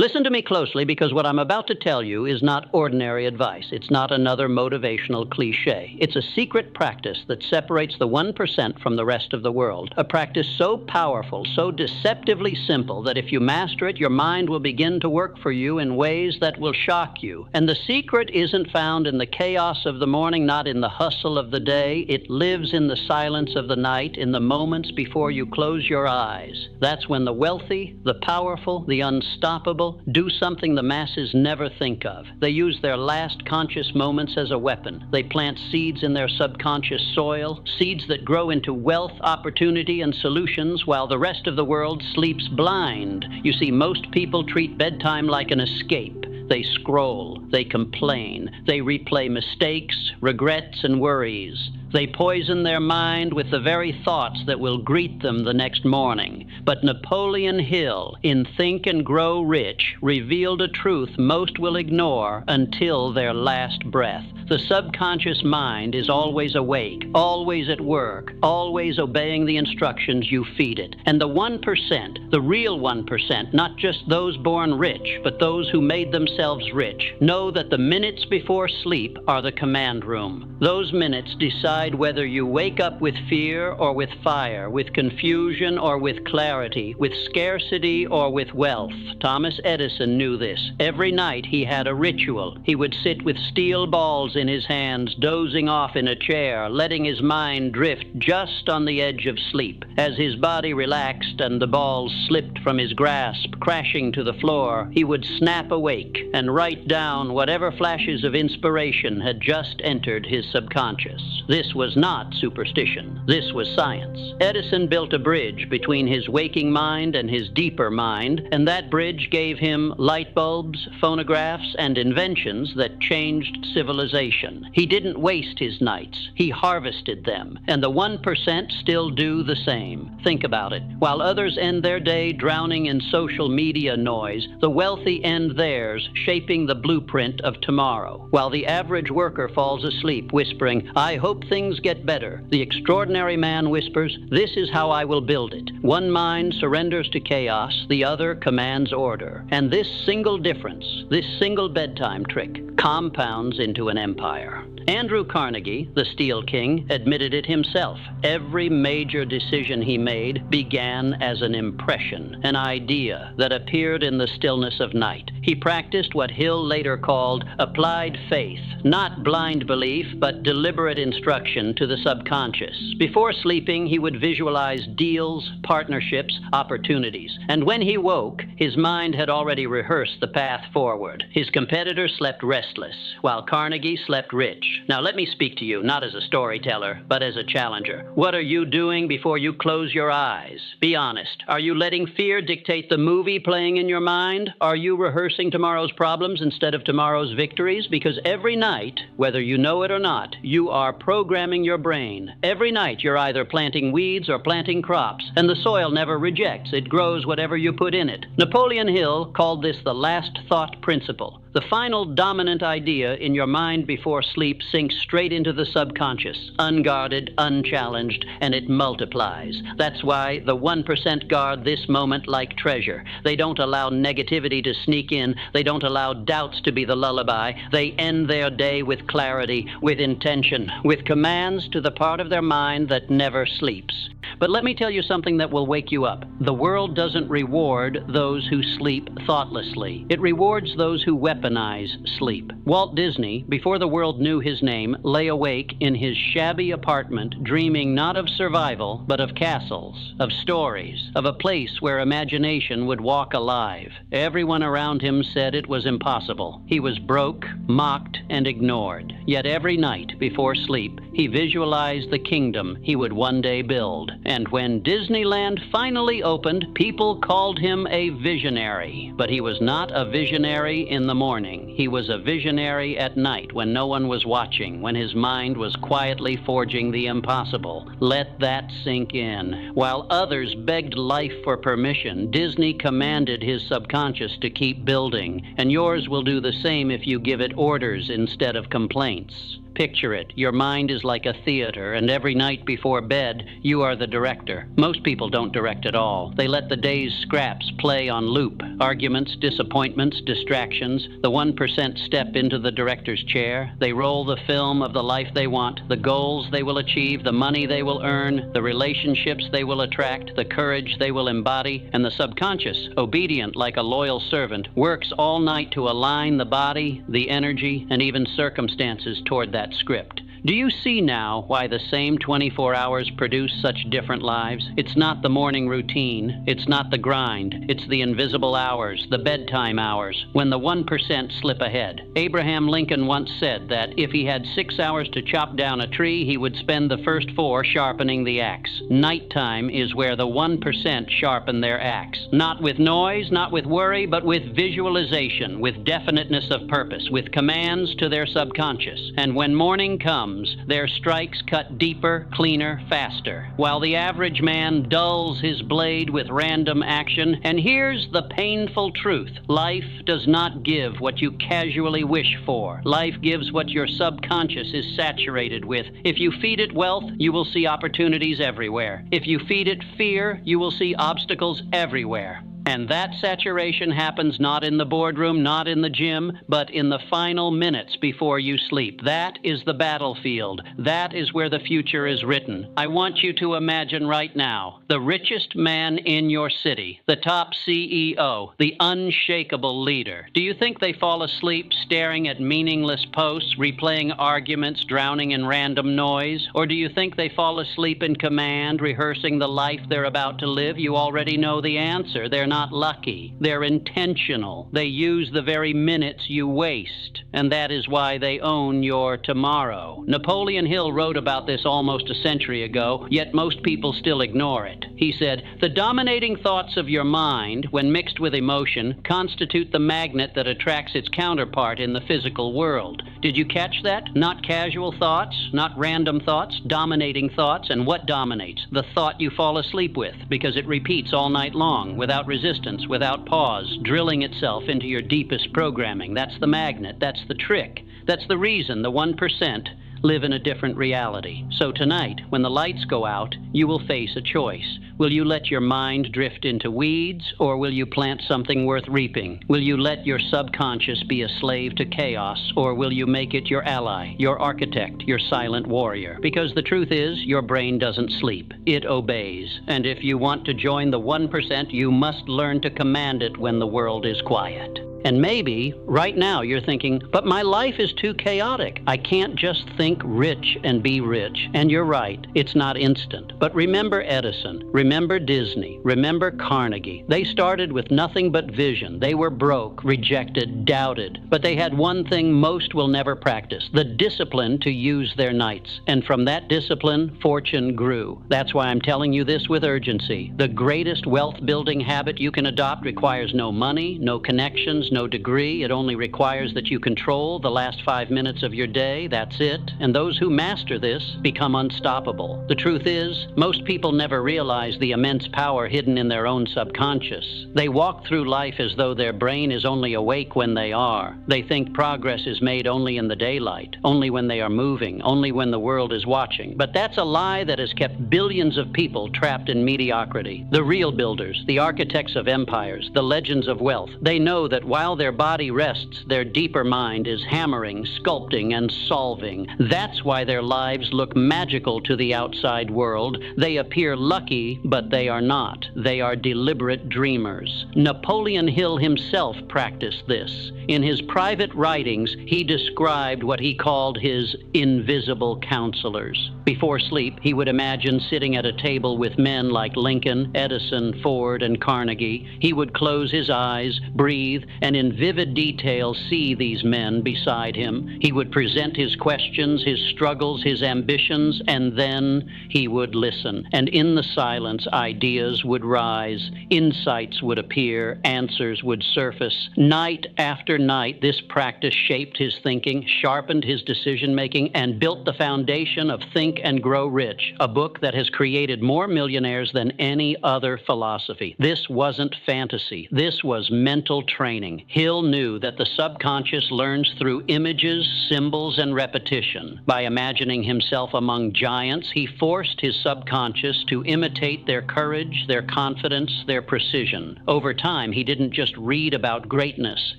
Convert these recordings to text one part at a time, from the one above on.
Listen to me closely because what I'm about to tell you is not ordinary advice. It's not another motivational cliche. It's a secret practice that separates the 1% from the rest of the world. A practice so powerful, so deceptively simple that if you master it, your mind will begin to work for you in ways that will shock you. And the secret isn't found in the chaos of the morning, not in the hustle of the day. It lives in the silence of the night, in the moments before you close your eyes. That's when the wealthy, the powerful, the unstoppable do something the masses never think of. They use their last conscious moments as a weapon. They plant seeds in their subconscious soil, seeds that grow into wealth, opportunity, and solutions while the rest of the world sleeps blind. You see, most people treat bedtime like an escape. They scroll, they complain, they replay mistakes, regrets, and worries. They poison their mind with the very thoughts that will greet them the next morning. But Napoleon Hill, in Think and Grow Rich, revealed a truth most will ignore until their last breath. The subconscious mind is always awake, always at work, always obeying the instructions you feed it. And the 1%, the real 1%, not just those born rich, but those who made themselves rich, know that the minutes before sleep are the command room. Those minutes decide whether you wake up with fear or with fire, with confusion or with clarity, with scarcity or with wealth. Thomas Edison knew this. Every night he had a ritual. He would sit with steel balls in his hands, dozing off in a chair, letting his mind drift just on the edge of sleep. As his body relaxed and the balls slipped from his grasp, crashing to the floor, he would snap awake and write down whatever flashes of inspiration had just entered his subconscious. This was not superstition. This was science. Edison built a bridge between his waking mind and his deeper mind, and that bridge gave him light bulbs, phonographs, and inventions that changed civilization. He didn't waste his nights. He harvested them, and the 1% still do the same. Think about it. While others end their day drowning in social media noise, the wealthy end theirs shaping the blueprint of tomorrow. While the average worker falls asleep whispering, "I hope things get better," the extraordinary man whispers, "This is how I will build it." One mind surrenders to chaos, the other commands order. And this single difference, this single bedtime trick, compounds into an empire. Andrew Carnegie, the Steel King, admitted it himself. Every major decision he made began as an impression, an idea that appeared in the stillness of night. He practiced what Hill later called applied faith, not blind belief, but deliberate instruction to the subconscious. Before sleeping, he would visualize deals, partnerships, opportunities. And when he woke, his mind had already rehearsed the path forward. His competitor slept restless, while Carnegie slept rich. Now let me speak to you, not as a storyteller, but as a challenger. What are you doing before you close your eyes? Be honest. Are you letting fear dictate the movie playing in your mind? Are you rehearsing tomorrow's problems instead of tomorrow's victories? Because every night, whether you know it or not, you are programming your brain. Every night you're either planting weeds or planting crops, and the soil never rejects. It grows whatever you put in it. Napoleon Hill called this the last thought principle. The final dominant idea in your mind before sleep sinks straight into the subconscious, unguarded, unchallenged, and it multiplies. That's why the 1% guard this moment like treasure. They don't allow negativity to sneak in. They don't allow doubts to be the lullaby. They end their day with clarity, with intention, with commands to the part of their mind that never sleeps. But let me tell you something that will wake you up. The world doesn't reward those who sleep thoughtlessly. It rewards those who weaponize sleep. Walt Disney, before the world knew his name, lay awake in his shabby apartment, dreaming not of survival, but of castles, of stories, of a place where imagination would walk alive. Everyone around him said it was impossible. He was broke, mocked, and ignored. Yet every night before sleep, he visualized the kingdom he would one day build. And when Disneyland finally opened, people called him a visionary. But he was not a visionary in the morning. He was a visionary at night when no one was watching, when his mind was quietly forging the impossible. Let that sink in. While others begged life for permission, Disney commanded his subconscious to keep building. And yours will do the same if you give it orders instead of complaints. Picture it. Your mind is like a theater, and every night before bed, you are the director. Most people don't direct at all. They let the day's scraps play on loop. Arguments, disappointments, distractions. The 1% step into the director's chair. They roll the film of the life they want, the goals they will achieve, the money they will earn, the relationships they will attract, the courage they will embody, and the subconscious, obedient like a loyal servant, works all night to align the body, the energy, and even circumstances toward that script. Do you see now why the same 24 hours produce such different lives? It's not the morning routine. It's not the grind. It's the invisible hours, the bedtime hours, when the 1% slip ahead. Abraham Lincoln once said that if he had 6 hours to chop down a tree, he would spend the first 4 sharpening the axe. Nighttime is where the 1% sharpen their axe. Not with noise, not with worry, but with visualization, with definiteness of purpose, with commands to their subconscious. And when morning comes, their strikes cut deeper, cleaner, faster, while the average man dulls his blade with random action. And here's the painful truth. Life does not give what you casually wish for. Life gives what your subconscious is saturated with. If you feed it wealth, you will see opportunities everywhere. If you feed it fear, you will see obstacles everywhere. And that saturation happens not in the boardroom, not in the gym, but in the final minutes before you sleep. That is the battlefield. That is where the future is written. I want you to imagine right now the richest man in your city, the top CEO, the unshakable leader. Do you think they fall asleep staring at meaningless posts, replaying arguments, drowning in random noise? Or do you think they fall asleep in command, rehearsing the life they're about to live? You already know the answer. They're not lucky. They're intentional. They use the very minutes you waste, and that is why they own your tomorrow. Napoleon Hill wrote about this almost a century ago, yet most people still ignore it. He said, "The dominating thoughts of your mind, when mixed with emotion, constitute the magnet that attracts its counterpart in the physical world." Did you catch that? Not casual thoughts, not random thoughts, dominating thoughts. And what dominates? The thought you fall asleep with, because it repeats all night long, without resistance, without pause, drilling itself into your deepest programming. That's the magnet. That's the trick. That's the reason the 1% live in a different reality. So tonight, when the lights go out, you will face a choice. Will you let your mind drift into weeds, or will you plant something worth reaping? Will you let your subconscious be a slave to chaos, or will you make it your ally, your architect, your silent warrior? Because the truth is, your brain doesn't sleep. It obeys. And if you want to join the 1%, you must learn to command it when the world is quiet. And maybe, right now, you're thinking, but my life is too chaotic. I can't just think rich and be rich. And you're right, it's not instant. But remember Edison, remember Disney, remember Carnegie. They started with nothing but vision. They were broke, rejected, doubted. But they had one thing most will never practice, the discipline to use their nights. And from that discipline, fortune grew. That's why I'm telling you this with urgency. The greatest wealth-building habit you can adopt requires no money, no connections, no degree. It only requires that you control the last 5 minutes of your day. That's it. And those who master this become unstoppable. The truth is, most people never realize the immense power hidden in their own subconscious. They walk through life as though their brain is only awake when they are. They think progress is made only in the daylight, only when they are moving, only when the world is watching. But that's a lie that has kept billions of people trapped in mediocrity. The real builders, the architects of empires, the legends of wealth, they know that while their body rests, their deeper mind is hammering, sculpting, and solving. That's why their lives look magical to the outside world. They appear lucky, but they are not. They are deliberate dreamers. Napoleon Hill himself practiced this. In his private writings, he described what he called his invisible counselors. Before sleep, he would imagine sitting at a table with men like Lincoln, Edison, Ford, and Carnegie. He would close his eyes, breathe, and in vivid detail see these men beside him. He would present his questions, his struggles, his ambitions, and then he would listen. And in the silence, ideas would rise, insights would appear, answers would surface. Night after night, this practice shaped his thinking, sharpened his decision-making, and built the foundation of thinking Think and Grow Rich, a book that has created more millionaires than any other philosophy. This wasn't fantasy. This was mental training. Hill knew that the subconscious learns through images, symbols, and repetition. By imagining himself among giants, he forced his subconscious to imitate their courage, their confidence, their precision. Over time, he didn't just read about greatness.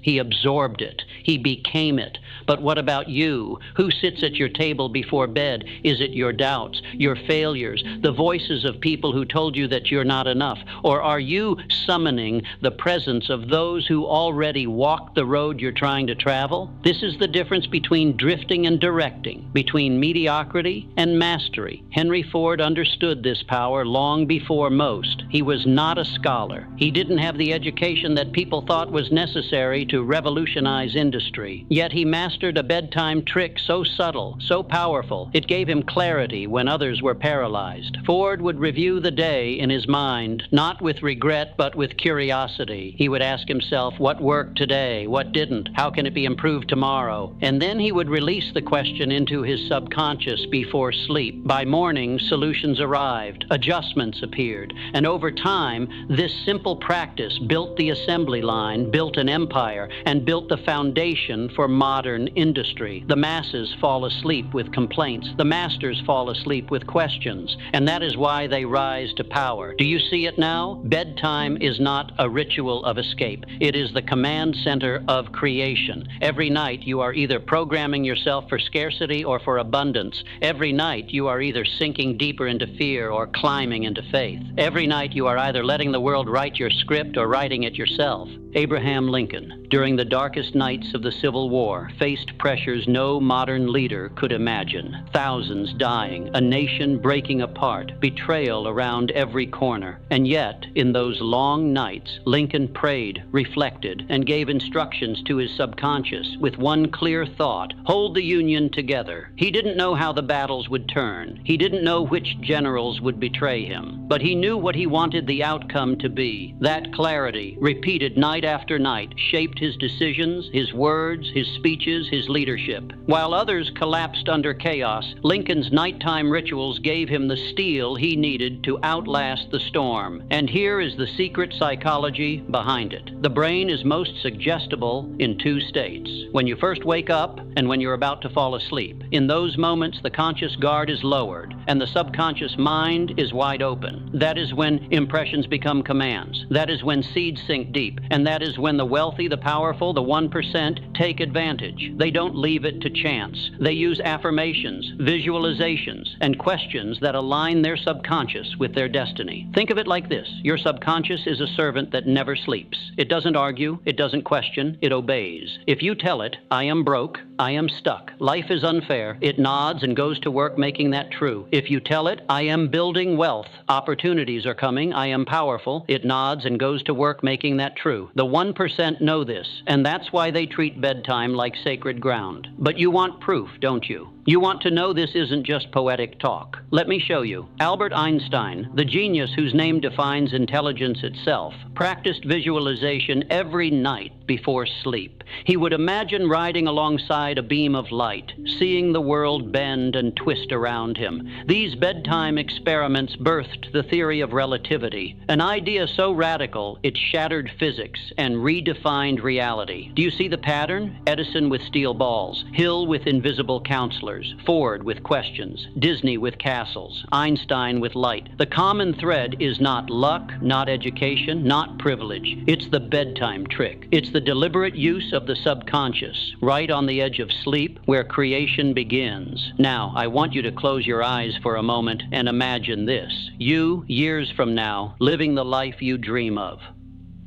He absorbed it. He became it. But what about you? Who sits at your table before bed? Is it your doubts, your failures, the voices of people who told you that you're not enough? Or are you summoning the presence of those who already walked the road you're trying to travel? This is the difference between drifting and directing, between mediocrity and mastery. Henry Ford understood this power long before most. He was not a scholar. He didn't have the education that people thought was necessary to revolutionize industry. Yet he mastered a bedtime trick so subtle, so powerful, it gave him clarity when others were paralyzed. Ford would review the day in his mind, not with regret, but with curiosity. He would ask himself, what worked today? What didn't? How can it be improved tomorrow? And then he would release the question into his subconscious before sleep. By morning, solutions arrived, adjustments appeared, and over time, this simple practice built the assembly line, built an empire, and built the foundation for modern industry. The masses fall asleep with complaints. The masters fall asleep with questions, and that is why they rise to power. Do you see it now? Bedtime is not a ritual of escape. It is the command center of creation. Every night you are either programming yourself for scarcity or for abundance. Every night you are either sinking deeper into fear or climbing into faith. Every night you are either letting the world write your script or writing it yourself. Abraham Lincoln, during the darkest nights of the Civil War, faced pressures no modern leader could imagine. Thousands dying, a nation breaking apart, betrayal around every corner. And yet, in those long nights, Lincoln prayed, reflected, and gave instructions to his subconscious with one clear thought: hold the Union together. He didn't know how the battles would turn. He didn't know which generals would betray him. But he knew what he wanted the outcome to be. That clarity, repeated night after night, shaped his decisions, his words, his speeches, his leadership. While others collapsed under chaos, Lincoln's nighttime rituals gave him the steel he needed to outlast the storm. And here is the secret psychology behind it. The brain is most suggestible in two states: when you first wake up and when you're about to fall asleep. In those moments, the conscious guard is lowered and the subconscious mind is wide open. That is when impressions become commands. That is when seeds sink deep. And that is when the wealthy, the powerful, the 1% take advantage. They don't leave it to chance. They use affirmations, visualizations, and questions that align their subconscious with their destiny. Think of it like this: your subconscious is a servant that never sleeps. It doesn't argue, it doesn't question, it obeys. If you tell it, I am broke, I am stuck, life is unfair, it nods and goes to work making that true. If you tell it, I am building wealth, opportunities are coming, I am powerful, it nods and goes to work making that true. The 1% know this, and that's why they treat bedtime like sacred ground. But you want proof, don't you? You want to know this isn't just poetic talk. Let me show you. Albert Einstein, the genius whose name defines intelligence itself, practiced visualization every night before sleep. He would imagine riding alongside a beam of light, seeing the world bend and twist around him. These bedtime experiments birthed the theory of relativity, an idea so radical it shattered physics and redefined reality. Do you see the pattern? Edison with steel balls, Hill with invisible counselors, Ford with questions, Disney with castles, Einstein with light. The common thread is not luck, not education, not privilege. It's the bedtime trick. It's the deliberate use of the subconscious, right on the edge of sleep, where creation begins. Now, I want you to close your eyes for a moment and imagine this: you, years from now, living the life you dream of.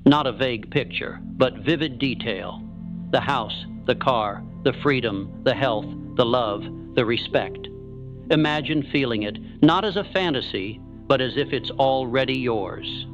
Not a vague picture, but vivid detail. The house, the car, the freedom, the health, the love, the respect. Imagine feeling it, not as a fantasy, but as if it's already yours.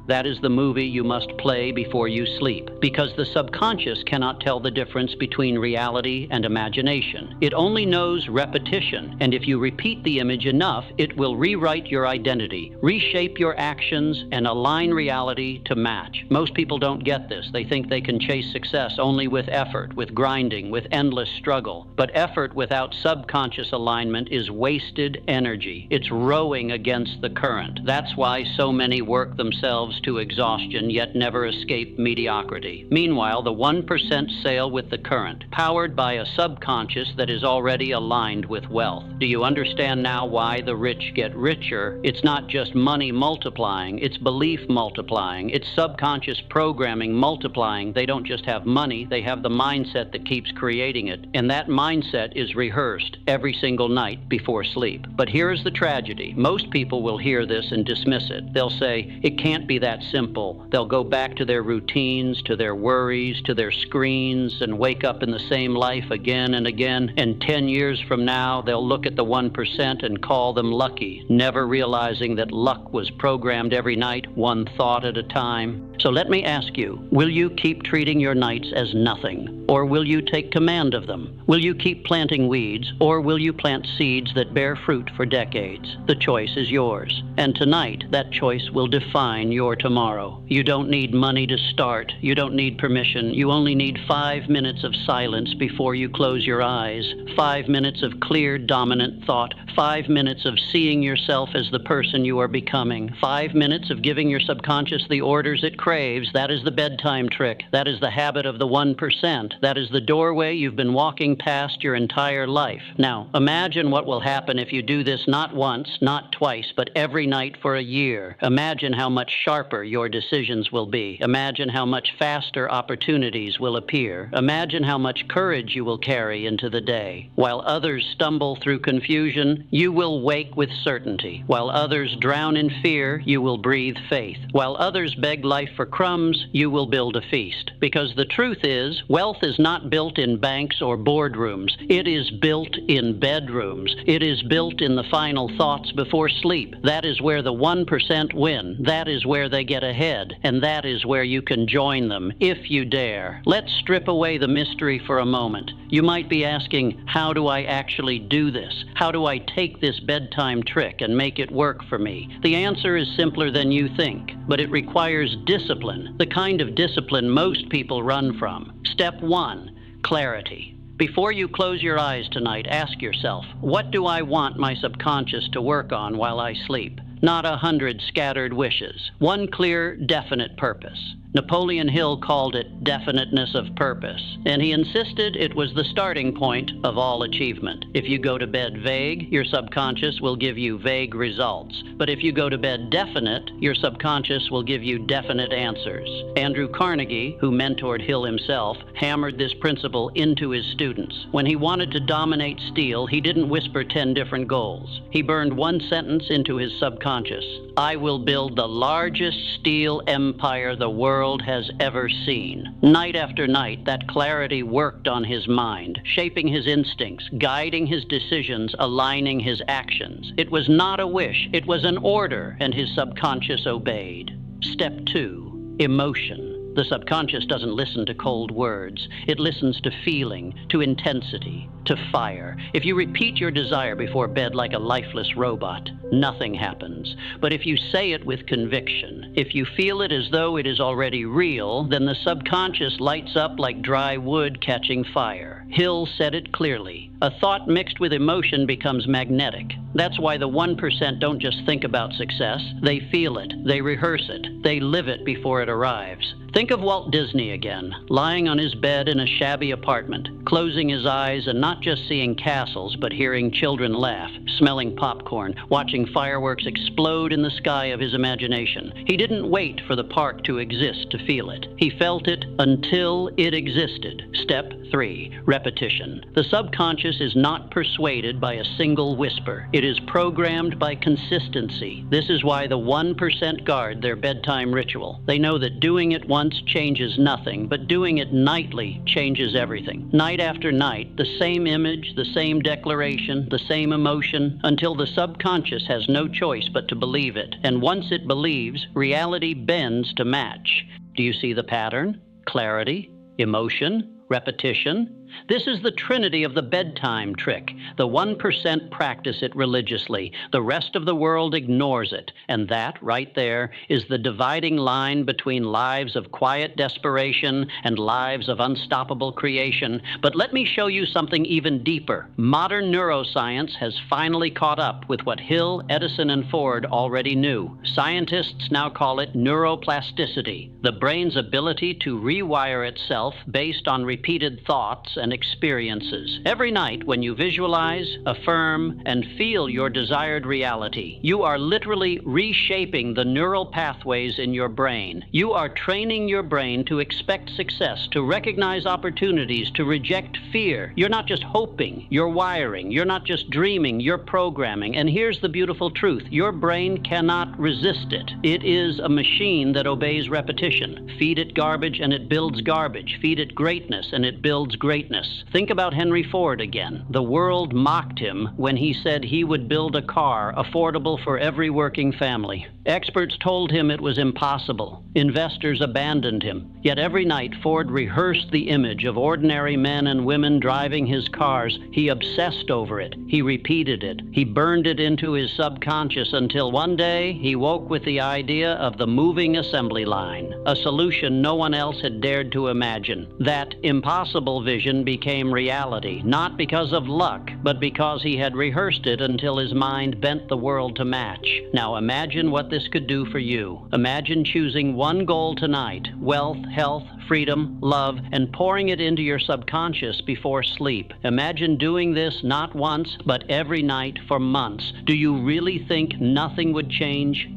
That is the movie you must play before you sleep, because the subconscious cannot tell the difference between reality and imagination. It only knows repetition, and if you repeat the image enough, it will rewrite your identity, reshape your actions, and align reality to match. Most people don't get this. They think they can chase success only with effort, with grinding, with endless struggle. But effort without subconscious alignment is wasted energy. It's rowing against the current. That's why so many work themselves to exhaustion yet never escape mediocrity. Meanwhile, the 1% sail with the current, powered by a subconscious that is already aligned with wealth. Do you understand now why the rich get richer? It's not just money multiplying, it's belief multiplying, it's subconscious programming multiplying. They don't just have money, they have the mindset that keeps creating it. And that mindset is rehearsed every single night before sleep. But here's the tragedy. Most people will hear this and dismiss it. They'll say, it can't be that simple. They'll go back to their routines, to their worries, to their screens, and wake up in the same life again and again. And 10 years from now, they'll look at the 1% and call them lucky, never realizing that luck was programmed every night, one thought at a time. So let me ask you, will you keep treating your nights as nothing? Or will you take command of them? Will you keep planting weeds, or will you plant seeds that bear fruit for decades? The choice is yours. And tonight, that choice will define your tomorrow. You don't need money to start. You don't need permission. You only need 5 minutes of silence before you close your eyes. 5 minutes of clear, dominant thought. 5 minutes of seeing yourself as the person you are becoming. 5 minutes of giving your subconscious the orders it craves. That is the bedtime trick. That is the habit of the 1%. That is the doorway you've been walking past your entire life. Now, imagine what will happen if you do this not once, not twice, but every night for a year. Imagine how much sharper your decisions will be. Imagine how much faster opportunities will appear. Imagine how much courage you will carry into the day. While others stumble through confusion, you will wake with certainty. While others drown in fear, you will breathe faith. While others beg life for crumbs, you will build a feast. Because the truth is, wealth is not built in banks or boardrooms. It is built in bedrooms. It is built in the final thoughts before sleep. That is where the 1% win. That is where they get ahead. And that is where you can join them, if you dare. Let's strip away the mystery for a moment. You might be asking, how do I actually do this? How do I take this bedtime trick and make it work for me? The answer is simpler than you think, but it requires discipline, the kind of discipline most people run from. Step 1, clarity. Before you close your eyes tonight, ask yourself, what do I want my subconscious to work on while I sleep? Not 100 scattered wishes. One clear, definite purpose. Napoleon Hill called it definiteness of purpose, and he insisted it was the starting point of all achievement. If you go to bed vague, your subconscious will give you vague results. But if you go to bed definite, your subconscious will give you definite answers. Andrew Carnegie, who mentored Hill himself, hammered this principle into his students. When he wanted to dominate steel, he didn't whisper 10 different goals. He burned one sentence into his subconscious. I will build the largest steel empire the world has ever seen. Night after night, that clarity worked on his mind, shaping his instincts, guiding his decisions, aligning his actions. It was not a wish, it was an order, and his subconscious obeyed. Step 2, emotion. The subconscious doesn't listen to cold words. It listens to feeling, to intensity, to fire. If you repeat your desire before bed like a lifeless robot, nothing happens. But if you say it with conviction, if you feel it as though it is already real, then the subconscious lights up like dry wood catching fire. Hill said it clearly. A thought mixed with emotion becomes magnetic. That's why the 1% don't just think about success. They feel it. They rehearse it. They live it before it arrives. Think of Walt Disney again, lying on his bed in a shabby apartment, closing his eyes and not just seeing castles, but hearing children laugh, smelling popcorn, watching fireworks explode in the sky of his imagination. He didn't wait for the park to exist to feel it. He felt it until it existed. Step 3, repetition. The subconscious is not persuaded by a single whisper. It is programmed by consistency. This is why the 1% guard their bedtime ritual. They know that doing it once changes nothing, but doing it nightly changes everything. Night after night, the same same image, the same declaration, the same emotion, until the subconscious has no choice but to believe it. And once it believes, reality bends to match. Do you see the pattern? Clarity, emotion, repetition. This is the trinity of the bedtime trick. The 1% practice it religiously. The rest of the world ignores it. And that, right there, is the dividing line between lives of quiet desperation and lives of unstoppable creation. But let me show you something even deeper. Modern neuroscience has finally caught up with what Hill, Edison, and Ford already knew. Scientists now call it neuroplasticity, the brain's ability to rewire itself based on repeated thoughts and experiences. Every night when you visualize, affirm, and feel your desired reality, you are literally reshaping the neural pathways in your brain. You are training your brain to expect success, to recognize opportunities, to reject fear. You're not just hoping, you're wiring. You're not just dreaming, you're programming. And here's the beautiful truth. Your brain cannot resist it. It is a machine that obeys repetition. Feed it garbage and it builds garbage. Feed it greatness and it builds greatness. Think about Henry Ford again. The world mocked him when he said he would build a car affordable for every working family. Experts told him it was impossible. Investors abandoned him. Yet every night Ford rehearsed the image of ordinary men and women driving his cars. He obsessed over it. He repeated it. He burned it into his subconscious until one day he woke with the idea of the moving assembly line, a solution no one else had dared to imagine. That impossible vision became reality, not because of luck, but because he had rehearsed it until his mind bent the world to match. Now imagine what this could do for you. Imagine choosing one goal tonight: wealth, health, freedom, love, and pouring it into your subconscious before sleep. Imagine doing this not once, but every night for months. Do you really think nothing would change?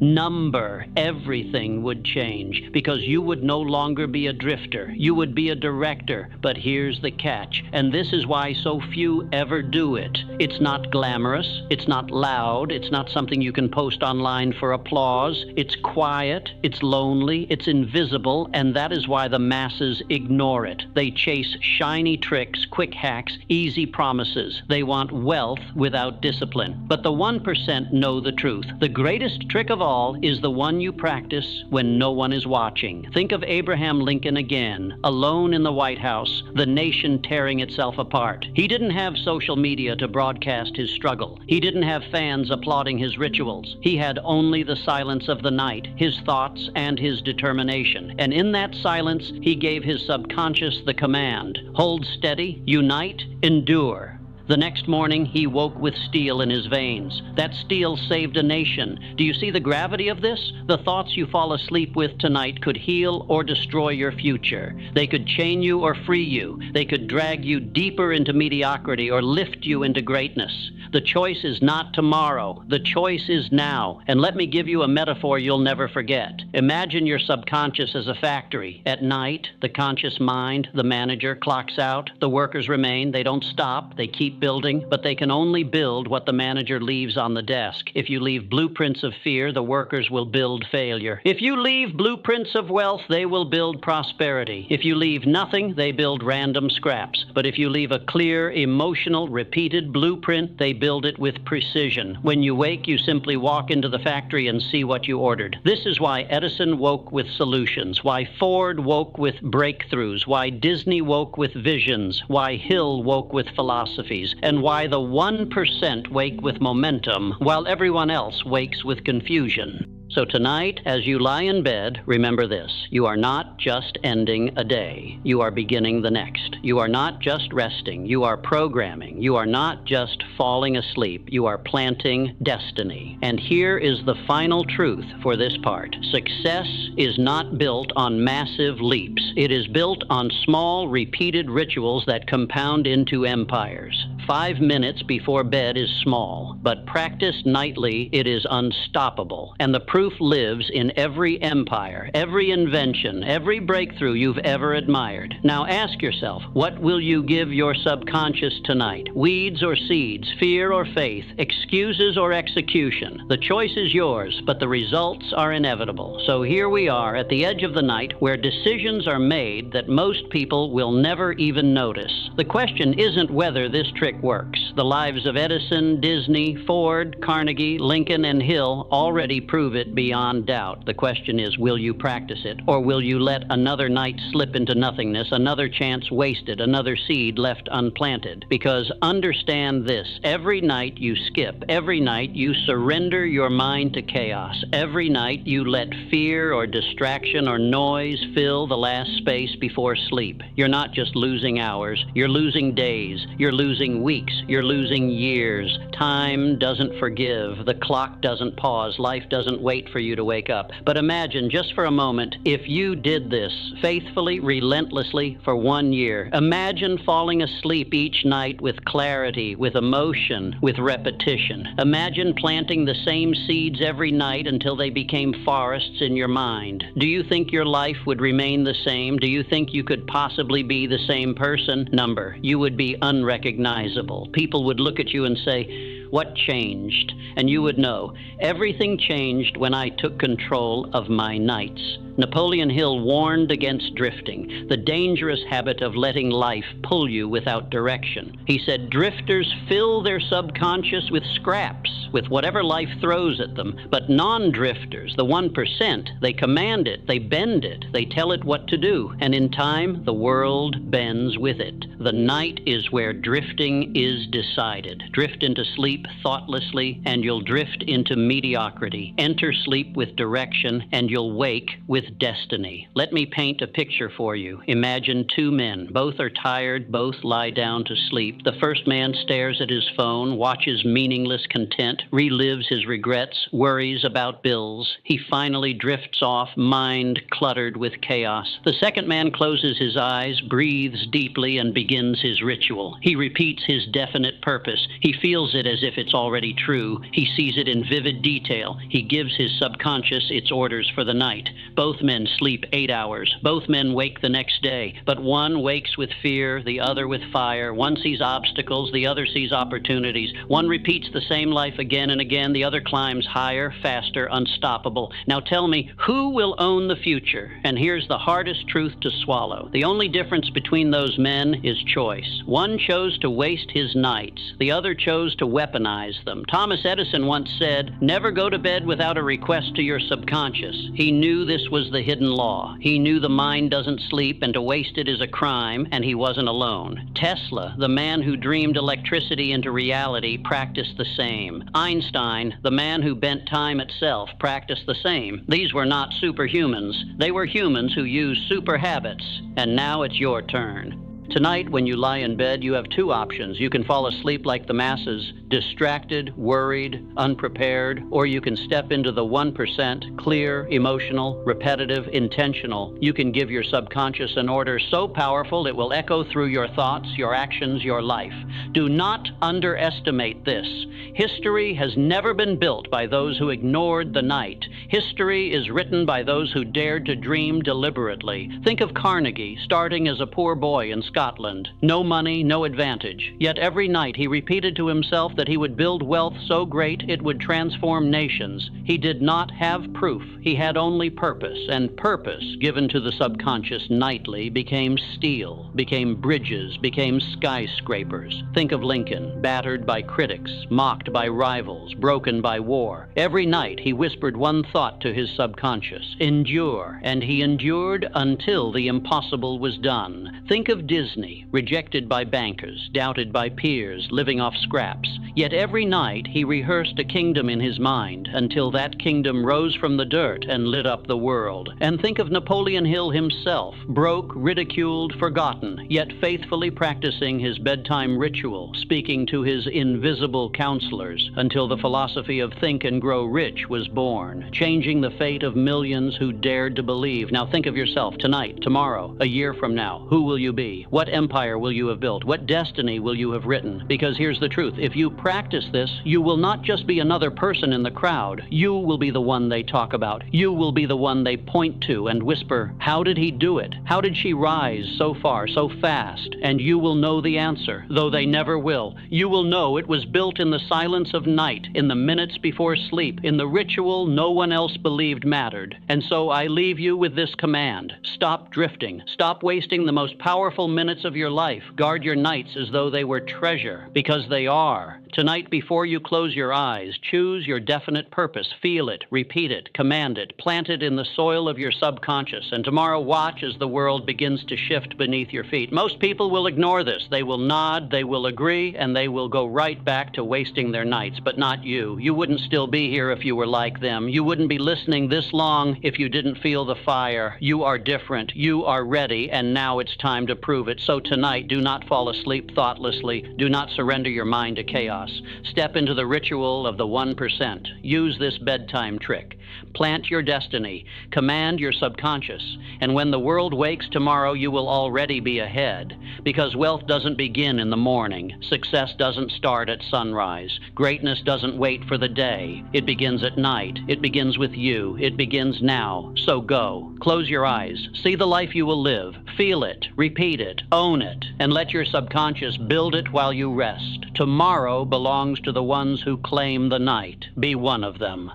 Everything would change, because you would no longer be a drifter. You would be a director. But here's the catch, and this is why so few ever do it. It's not glamorous. It's not loud. It's not something you can post online for applause. It's quiet. It's lonely. It's invisible, and that is why the masses ignore it. They chase shiny tricks, quick hacks, easy promises. They want wealth without discipline. But the 1% know the truth. The greatest trick of all is the one you practice when no one is watching. Think of Abraham Lincoln again, alone in the White House, the nation tearing itself apart. He didn't have social media to broadcast his struggle. He didn't have fans applauding his rituals. He had only the silence of the night, his thoughts, and his determination. And in that silence, he gave his subconscious the command: hold steady, unite, endure. The next morning, he woke with steel in his veins. That steel saved a nation. Do you see the gravity of this? The thoughts you fall asleep with tonight could heal or destroy your future. They could chain you or free you. They could drag you deeper into mediocrity or lift you into greatness. The choice is not tomorrow. The choice is now. And let me give you a metaphor you'll never forget. Imagine your subconscious as a factory. At night, the conscious mind, the manager, clocks out. The workers remain. They don't stop. They keep building, but they can only build what the manager leaves on the desk. If you leave blueprints of fear, the workers will build failure. If you leave blueprints of wealth, they will build prosperity. If you leave nothing, they build random scraps. But if you leave a clear, emotional, repeated blueprint, they build it with precision. When you wake, you simply walk into the factory and see what you ordered. This is why Edison woke with solutions, why Ford woke with breakthroughs, why Disney woke with visions, why Hill woke with philosophies, and why the 1% wake with momentum while everyone else wakes with confusion. So tonight, as you lie in bed, remember this: you are not just ending a day. You are beginning the next. You are not just resting. You are programming. You are not just falling asleep. You are planting destiny. And here is the final truth for this part. Success is not built on massive leaps. It is built on small, repeated rituals that compound into empires. 5 minutes before bed is small, but practiced nightly, it is unstoppable. And the proof lives in every empire, every invention, every breakthrough you've ever admired. Now ask yourself, what will you give your subconscious tonight? Weeds or seeds, fear or faith, excuses or execution? The choice is yours, but the results are inevitable. So here we are at the edge of the night where decisions are made that most people will never even notice. The question isn't whether this trick works. The lives of Edison, Disney, Ford, Carnegie, Lincoln, and Hill already prove it beyond doubt. The question is, will you practice it, or will you let another night slip into nothingness, another chance wasted, another seed left unplanted? Because understand this, every night you skip, every night you surrender your mind to chaos, every night you let fear or distraction or noise fill the last space before sleep. You're not just losing hours, you're losing days, you're losing weeks, you're losing years. Time doesn't forgive, the clock doesn't pause, life doesn't wait for you to wake up. But imagine just for a moment, if you did this faithfully, relentlessly for 1 year. Imagine falling asleep each night with clarity, with emotion, with repetition. Imagine planting the same seeds every night until they became forests in your mind. Do you think your life would remain the same? Do you think you could possibly be the same person? Number, you would be unrecognizable. People would look at you and say, what changed? And you would know, everything changed when I took control of my nights. Napoleon Hill warned against drifting, the dangerous habit of letting life pull you without direction. He said drifters fill their subconscious with scraps, with whatever life throws at them, but non-drifters, the 1%, they command it, they bend it, they tell it what to do, and in time, the world bends with it. The night is where drifting is decided. Drift into sleep thoughtlessly, and you'll drift into mediocrity. Enter sleep with direction, and you'll wake with destiny. Let me paint a picture for you. Imagine 2 men. Both are tired, both lie down to sleep. The first man stares at his phone, watches meaningless content, relives his regrets, worries about bills. He finally drifts off, mind cluttered with chaos. The second man closes his eyes, breathes deeply, and begins his ritual. He repeats his definite purpose. He feels it as if it's already true. He sees it in vivid detail. He gives his subconscious its orders for the night. Both men sleep 8 hours. Both men wake the next day. But one wakes with fear, the other with fire. One sees obstacles, the other sees opportunities. One repeats the same life again and again. The other climbs higher, faster, unstoppable. Now tell me, who will own the future? And here's the hardest truth to swallow. The only difference between those men is choice. One chose to waste his nights. The other chose to weaponize them. Thomas Edison once said, never go to bed without a request to your subconscious. He knew this was the hidden law. He knew the mind doesn't sleep, and to waste it is a crime, and he wasn't alone. Tesla, the man who dreamed electricity into reality, practiced the same. Einstein, the man who bent time itself, practiced the same. These were not superhumans. They were humans who used super habits. And now it's your turn. Tonight, when you lie in bed, you have 2 options. You can fall asleep like the masses, distracted, worried, unprepared, or you can step into the 1%, clear, emotional, repetitive, intentional. You can give your subconscious an order so powerful it will echo through your thoughts, your actions, your life. Do not underestimate this. History has never been built by those who ignored the night. History is written by those who dared to dream deliberately. Think of Carnegie, starting as a poor boy in Scotland. No money, no advantage. Yet every night he repeated to himself that he would build wealth so great it would transform nations. He did not have proof. He had only purpose, and purpose, given to the subconscious nightly, became steel, became bridges, became skyscrapers. Think of Lincoln, battered by critics, mocked by rivals, broken by war. Every night he whispered one thought to his subconscious, endure, and he endured until the impossible was done. Think of Disney, rejected by bankers, doubted by peers, living off scraps. Yet every night he rehearsed a kingdom in his mind until that kingdom rose from the dirt and lit up the world. And think of Napoleon Hill himself, broke, ridiculed, forgotten, yet faithfully practicing his bedtime ritual, speaking to his invisible counselors, until the philosophy of think and grow rich was born, changing the fate of millions who dared to believe. Now think of yourself tonight, tomorrow, a year from now. Who will you be? What empire will you have built? What destiny will you have written? Because here's the truth. If you practice this, you will not just be another person in the crowd. You will be the one they talk about. You will be the one they point to and whisper, "How did he do it? How did she rise so far, so fast?" And you will know the answer, though they never will. You will know it was built in the silence of night, in the minutes before sleep, in the ritual no one else believed mattered. And so I leave you with this command. Stop drifting. Stop wasting the most powerful minutes of your life. Guard your nights as though they were treasure, because they are. Tonight, before you close your eyes, choose your definite purpose. Feel it, repeat it, command it, plant it in the soil of your subconscious, and tomorrow watch as the world begins to shift beneath your feet. Most people will ignore this. They will nod, they will agree, and they will go right back to wasting their nights, but not you. You wouldn't still be here if you were like them. You wouldn't be listening this long if you didn't feel the fire. You are different. You are ready, and now it's time to prove it. So tonight, do not fall asleep thoughtlessly. Do not surrender your mind to chaos. Step into the ritual of the 1%. Use this bedtime trick. Plant your destiny. Command your subconscious. And when the world wakes tomorrow, you will already be ahead. Because wealth doesn't begin in the morning. Success doesn't start at sunrise. Greatness doesn't wait for the day. It begins at night. It begins with you. It begins now. So go. Close your eyes. See the life you will live. Feel it. Repeat it. Own it. And let your subconscious build it while you rest. Tomorrow belongs to the ones who claim the night. Be one of them.